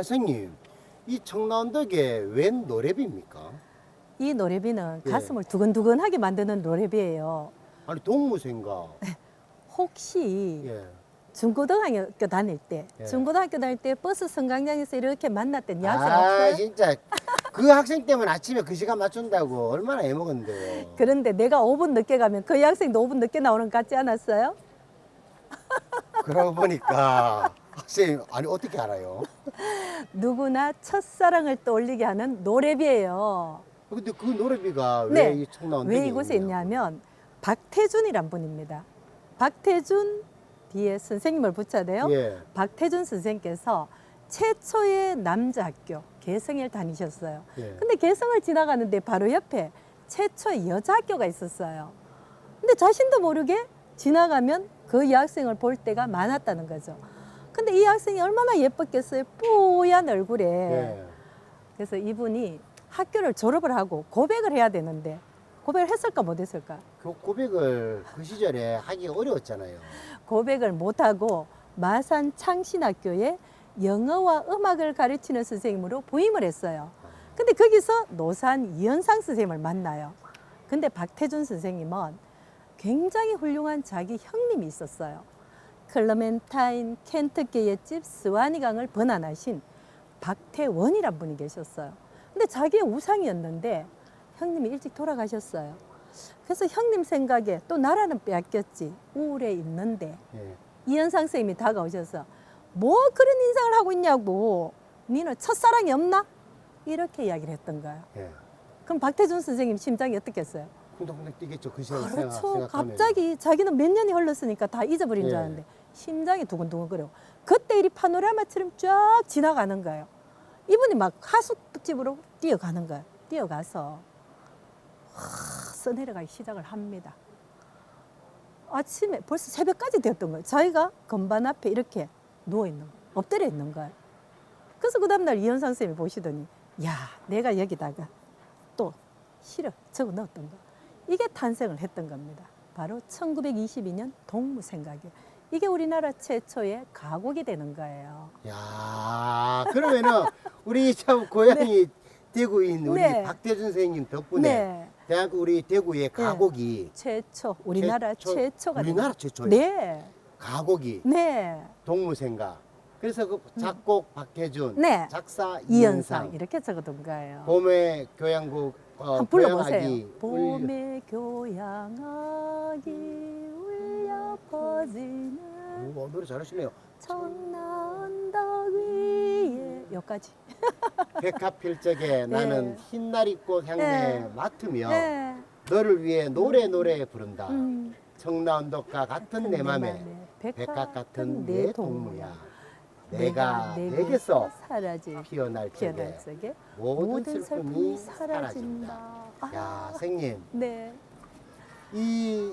선생님, 이 청라언덕에 웬 노래비입니까? 이 노래비는 예. 가슴을 두근두근하게 만드는 노래비예요. 아니 동무생가. 혹시 예. 중고등학교 다닐 때, 예. 중고등학교 다닐 때 버스 승강장에서 이렇게 만났던 여학생 아 없어요? 진짜 그 학생 때문에 아침에 그 시간 맞춘다고 얼마나 애먹었는데요. 그런데 내가 5분 늦게 가면 그 여학생도 5분 늦게 나오는 거 같지 않았어요? 그러고 보니까 선생님 아니 어떻게 알아요? 누구나 첫사랑을 떠올리게 하는 노래비예요. 근데 그 노래비가 네. 왜 이 청라언덕에 왜 이곳에 있냐면 박태준이란 분입니다. 박태준 뒤에 선생님을 붙여야 돼요. 예. 박태준 선생님께서 최초의 남자 학교 개성을 다니셨어요. 예. 근데 개성을 지나가는데 바로 옆에 최초의 여자 학교가 있었어요. 근데 자신도 모르게 지나가면 그 여학생을 볼 때가 많았다는 거죠. 근데 이 학생이 얼마나 예뻤겠어요. 뽀얀 얼굴에. 예. 그래서 이분이 학교를 졸업을 하고 고백을 해야 되는데 고백을 했을까 못했을까? 고백을 그 시절에 하기 어려웠잖아요. 고백을 못하고 마산 창신학교에 영어와 음악을 가르치는 선생님으로 부임을 했어요. 근데 거기서 노산 이현상 선생님을 만나요. 근데 박태준 선생님은 굉장히 훌륭한 자기 형님이 있었어요. 클러멘타인 켄터키의 집 스와니강을 번안하신 박태원이란 분이 계셨어요. 근데 자기의 우상이었는데 형님이 일찍 돌아가셨어요. 그래서 형님 생각에 또 나라는 빼앗겼지. 우울해 있는데 예. 이현상 선생님이 다가오셔서 뭐 그런 인상을 하고 있냐고. 니는 첫사랑이 없나? 이렇게 이야기를 했던 거예요. 예. 그럼 박태준 선생님 심장이 어떻겠어요? 쿵덕쿵덕 뛰겠죠. 그 시절 그렇죠. 생각하면. 갑자기 자기는 몇 년이 흘렀으니까 다 잊어버린 줄 예. 알았는데 심장이 두근두근거려. 그때 이 파노라마처럼 쫙 지나가는 거예요. 이분이 막 하숙집으로 뛰어가는 거예요. 뛰어가서 써내려가기 시작을 합니다. 아침에 벌써 새벽까지 되었던 거예요. 자기가 건반 앞에 이렇게 누워있는 거예요. 엎드려 있는 거예요. 그래서 그 다음날 이현상 선생님이 보시더니 야 내가 여기다가 또 실어 적어 넣었던 거. 이게 탄생을 했던 겁니다. 바로 1922년 동무생각이에요. 이게 우리나라 최초의 가곡이 되는 거예요. 야, 그러면은 우리 참 고향이 대구인 우리 네. 박태준 선생님 덕분에 네. 대한민국 우리 대구의 가곡이 최초 우리나라 최초가 우리나라 된 최초예요. 네. 가곡이 네. 동무생가. 그래서 그 작곡 박태준, 네. 작사 이현상 이현상, 이렇게 적어둔 거예요. 봄의 교향곡 한번 불러보세요. 교향악이 봄의 교향악이 울려 퍼지는 오, 노래 잘하시네요. 청라언덕 위에 여기까지. 백합필적에 나는 흰나리꽃 향내 네. 맡으며 네. 너를 위해 노래 부른다. 음. 청라언덕과 같은 내 맘에 백합 같은 내 동무야. 내가 내게서 사라질 피어날 적에 적에 모든 슬픔이 사라진다. 야, 선생님, 네. 이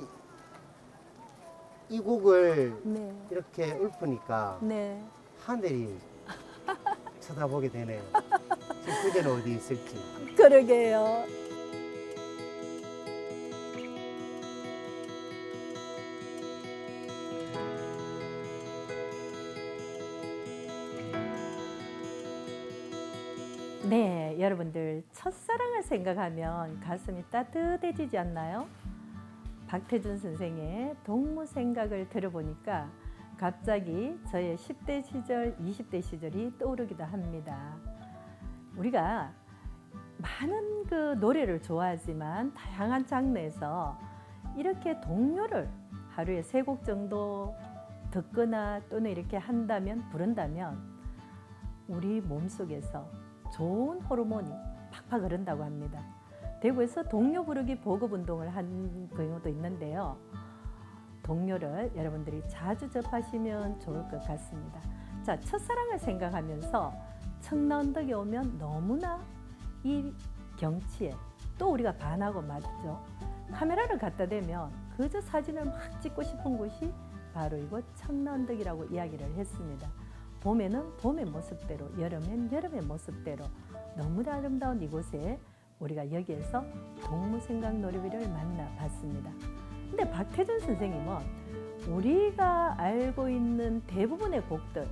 곡을 네. 이렇게 읊으니까 네. 하늘이 쳐다보게 되네요. 지금 그대는 어디 있을지. 그러게요. 네, 여러분들 첫사랑을 생각하면 가슴이 따뜻해지지 않나요? 박태준 선생의 동무생각을 들어보니까 갑자기 저의 10대 시절, 20대 시절이 떠오르기도 합니다. 우리가 많은 그 노래를 좋아하지만 다양한 장르에서 이렇게 동요를 하루에 3곡 정도 듣거나 또는 이렇게 한다면, 부른다면 우리 몸속에서 좋은 호르몬이 팍팍 흐른다고 합니다. 대구에서 동요 부르기 보급 운동을 한 경우도 있는데요. 동요를 여러분들이 자주 접하시면 좋을 것 같습니다. 자, 첫사랑을 생각하면서 청라언덕에 오면 너무나 이 경치에 또 우리가 반하고 맞죠. 카메라를 갖다 대면 그저 사진을 막 찍고 싶은 곳이 바로 이곳 청라언덕이라고 이야기를 했습니다. 봄에는 봄의 모습대로, 여름엔 여름의 모습대로 너무나 아름다운 이곳에 우리가 여기에서 동무생각 노래비를 만나봤습니다. 근데 박태준 선생님은 우리가 알고 있는 대부분의 곡들,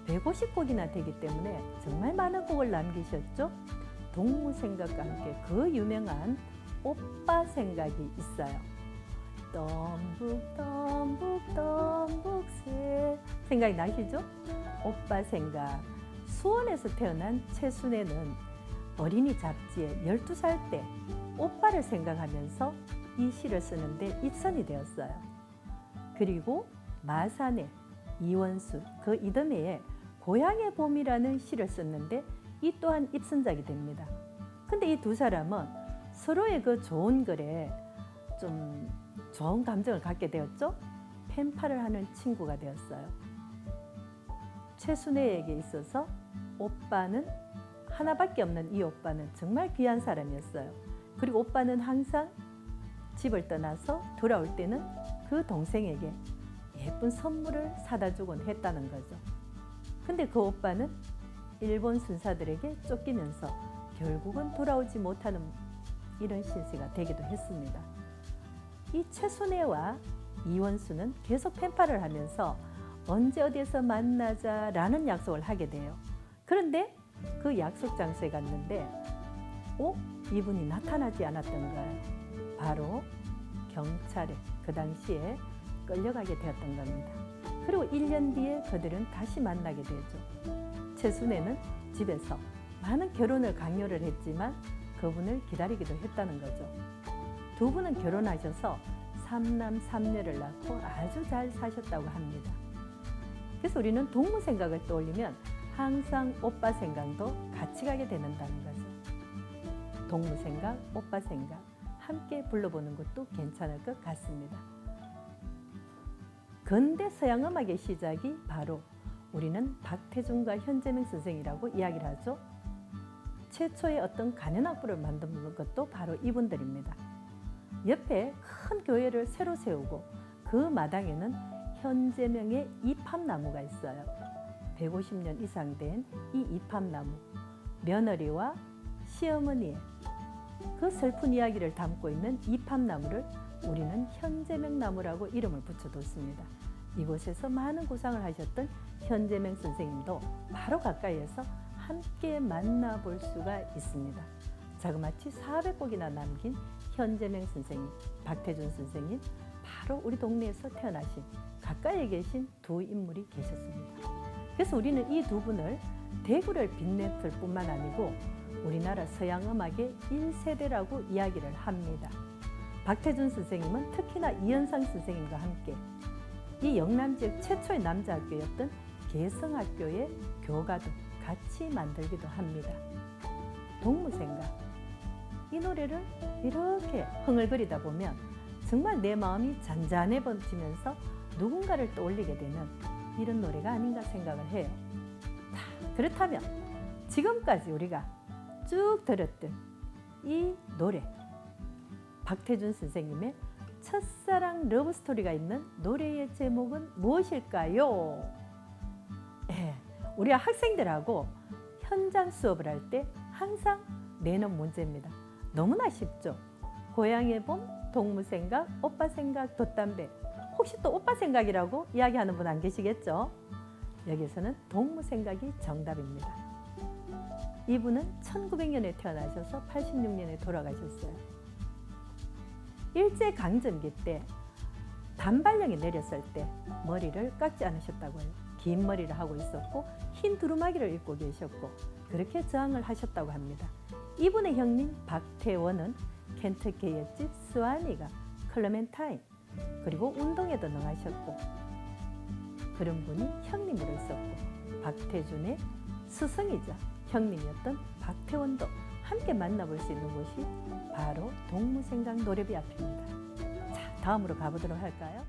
150곡이나 되기 때문에 정말 많은 곡을 남기셨죠. 동무생각과 함께 그 유명한 오빠 생각이 있어요. 덤북 생각이 나시죠? 오빠 생각. 수원에서 태어난 최순애는 어린이 잡지에 12살 때 오빠를 생각하면서 이 시를 쓰는데 입선이 되었어요. 그리고 마산의 이원수, 그 이듬해에 고향의 봄이라는 시를 썼는데 이 또한 입선작이 됩니다. 근데 이 두 사람은 서로의 그 좋은 글에 좀 좋은 감정을 갖게 되었죠. 펜팔을 하는 친구가 되었어요. 최순애에게 있어서 오빠는 하나밖에 없는 이 오빠는 정말 귀한 사람이었어요. 그리고 오빠는 항상 집을 떠나서 돌아올 때는 그 동생에게 예쁜 선물을 사다 주곤 했다는 거죠. 근데 그 오빠는 일본 순사들에게 쫓기면서 결국은 돌아오지 못하는 이런 신세가 되기도 했습니다. 이 최순애와 이원수는 계속 펜팔을 하면서 언제 어디에서 만나자라는 약속을 하게 돼요. 그런데 그 약속 장소에 갔는데 이분이 나타나지 않았던 거예요. 바로 경찰에 그 당시에 끌려가게 되었던 겁니다. 그리고 1년 뒤에 그들은 다시 만나게 되죠. 최순애는 집에서 많은 결혼을 강요를 했지만 그분을 기다리기도 했다는 거죠. 두 분은 결혼하셔서 3남 3녀를 낳고 아주 잘 사셨다고 합니다. 그래서 우리는 동무 생각을 떠올리면 항상 오빠 생각도 같이 가게 되는다는 거죠. 동무 생각, 오빠 생각 함께 불러보는 것도 괜찮을 것 같습니다. 근대 서양 음악의 시작이 바로 우리는 박태준과 현재명 선생이라고 이야기를 하죠. 최초의 어떤 간현악보를 만든 것도 바로 이분들입니다. 옆에 큰 교회를 새로 세우고 그 마당에는 현재명의 이팝나무가 있어요. 150년 이상 된 이 이팝나무, 며느리와 시어머니의 그 슬픈 이야기를 담고 있는 이팝나무를 우리는 현재명 나무라고 이름을 붙여뒀습니다. 이곳에서 많은 고상을 하셨던 현재명 선생님도 바로 가까이에서 함께 만나볼 수가 있습니다. 자그마치 400곡이나 남긴 현재명 선생님, 박태준 선생님, 바로 우리 동네에서 태어나신 가까이에 계신 두 인물이 계셨습니다. 그래서 우리는 이 두 분을 대구를 빛냈을 뿐만 아니고 우리나라 서양 음악의 1세대라고 이야기를 합니다. 박태준 선생님은 특히나 이현상 선생님과 함께 이 영남 지역 최초의 남자 학교였던 개성학교의 교가도 같이 만들기도 합니다. 동무생각, 이 노래를 이렇게 흥얼거리다 보면 정말 내 마음이 잔잔해지면서 누군가를 떠올리게 되는 이런 노래가 아닌가 생각을 해요. 그렇다면 지금까지 우리가 쭉 들었던 이 노래, 박태준 선생님의 첫사랑 러브스토리가 있는 노래의 제목은 무엇일까요? 우리 학생들하고 현장 수업을 할 때 항상 내는 문제입니다. 너무나 쉽죠? 고향의 봄, 동무생각, 오빠생각, 돛담배. 혹시 또 오빠생각이라고 이야기하는 분 안 계시겠죠? 여기서는 동무생각이 정답입니다. 이분은 1900년에 태어나셔서 86년에 돌아가셨어요. 일제강점기 때 단발령이 내렸을 때 머리를 깎지 않으셨다고 해요. 긴 머리를 하고 있었고 흰 두루마기를 입고 계셨고 그렇게 저항을 하셨다고 합니다. 이분의 형님 박태원은 켄터키의 집 스와니가 클레멘타인 그리고 운동에도 능하셨고 그런 분이 형님으로 있었고 박태준의 스승이자 형님이었던 박태원도 함께 만나볼 수 있는 곳이 바로 동무생각 노래비 앞입니다. 자, 다음으로 가보도록 할까요?